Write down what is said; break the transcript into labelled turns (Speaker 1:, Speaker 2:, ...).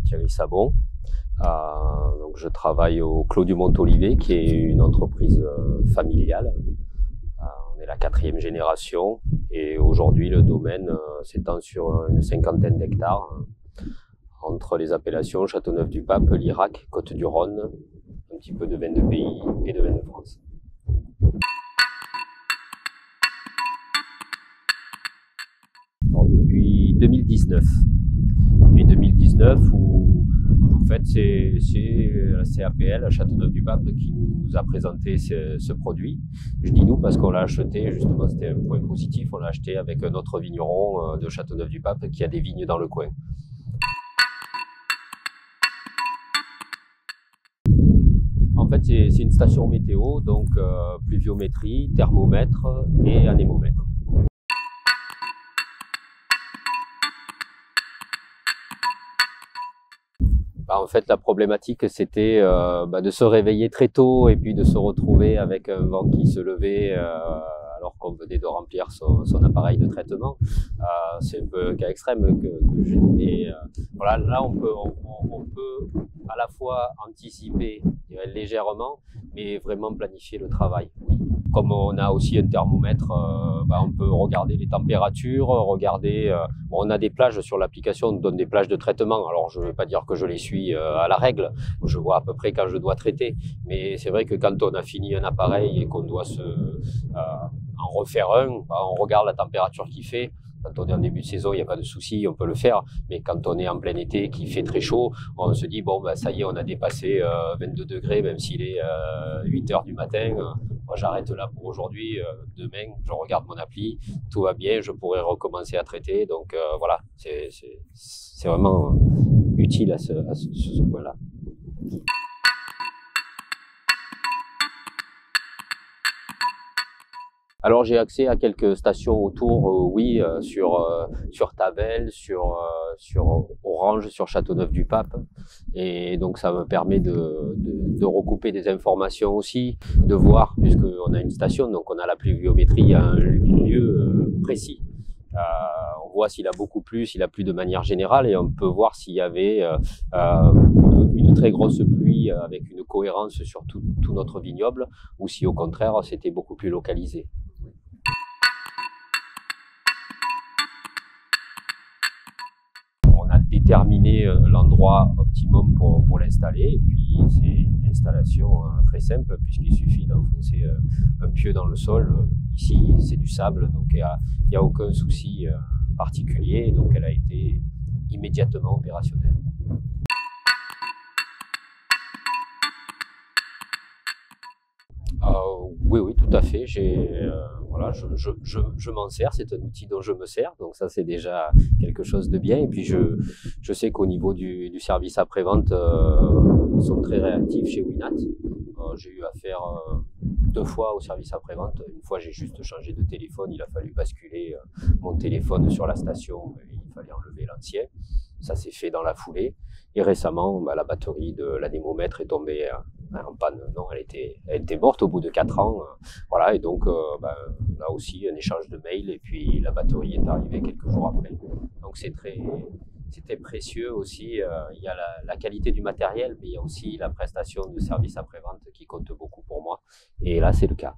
Speaker 1: Thierry Sabon. Donc je travaille au Clos du Mont-Olivet, qui est une entreprise familiale. On est la 4e génération et aujourd'hui le domaine s'étend sur une 50aine d'hectares entre les appellations Châteauneuf-du-Pape, Lirac, Côtes-du-Rhône, un petit peu de vin de pays et de vin de France. Alors, depuis 2019. Et 2019 où en fait c'est la CAPL, Châteauneuf-du-Pape, qui nous a présenté ce produit. Je dis nous parce qu'on l'a acheté, justement c'était un point positif, on l'a acheté avec un autre vigneron de Châteauneuf-du-Pape qui a des vignes dans le coin. En fait c'est une station météo, donc pluviométrie, thermomètre et anémomètre. En fait, la problématique, c'était de se réveiller très tôt et puis de se retrouver avec un vent qui se levait alors qu'on venait de remplir son appareil de traitement. C'est un peu un cas extrême que je dis, mais voilà, là on peut à la fois anticiper, je dirais, légèrement, mais vraiment planifier le travail. Oui. Comme on a aussi un thermomètre, on peut regarder les températures, regarder. On a des plages sur l'application, on nous donne des plages de traitement. Alors je ne vais pas dire que je les suis à la règle, je vois à peu près quand je dois traiter. Mais c'est vrai que quand on a fini un appareil et qu'on doit en refaire un, on regarde la température qu'il fait. Quand on est en début de saison, il n'y a pas de souci, on peut le faire. Mais quand on est en plein été, qu'il fait très chaud, on se dit, bon, ça y est, on a dépassé 22 degrés, même s'il est 8 heures du matin. Moi, j'arrête là pour aujourd'hui. Demain, je regarde mon appli, tout va bien, je pourrai recommencer à traiter. Donc voilà, c'est vraiment utile à ce point-là. Alors j'ai accès à quelques stations autour, oui, sur Tavel, sur Orange, sur Châteauneuf-du-Pape, et donc ça me permet de recouper des informations aussi, de voir, puisqu'on a une station, donc on a la pluviométrie à un lieu précis. On voit s'il a beaucoup plu, s'il a plu de manière générale, et on peut voir s'il y avait une très grosse pluie avec une cohérence sur tout notre vignoble, ou si au contraire c'était beaucoup plus localisé. On a déterminé l'endroit optimum pour l'installer, et puis c'est une installation très simple puisqu'il suffit d'enfoncer un pieu dans le sol. Ici c'est du sable, donc il n'y a aucun souci particulier, donc elle a été immédiatement opérationnelle. Oui, tout à fait. Voilà, je m'en sers, c'est un outil dont je me sers, donc ça c'est déjà quelque chose de bien. Et puis je sais qu'au niveau du service après-vente, ils sont très réactifs chez Winat. J'ai eu affaire 2 fois au service après-vente. Une fois j'ai juste changé de téléphone, il a fallu basculer mon téléphone sur la station, il fallait enlever l'ancien. Ça s'est fait dans la foulée. Et récemment, la batterie de l'anémomètre est tombée en panne. Non, elle était morte au bout de 4 ans. Voilà, et donc là aussi un échange de mails, et puis la batterie est arrivée quelques jours après. Donc c'était précieux aussi. Il y a la qualité du matériel, mais il y a aussi la prestation de service après-vente qui compte beaucoup pour moi. Et là, c'est le cas.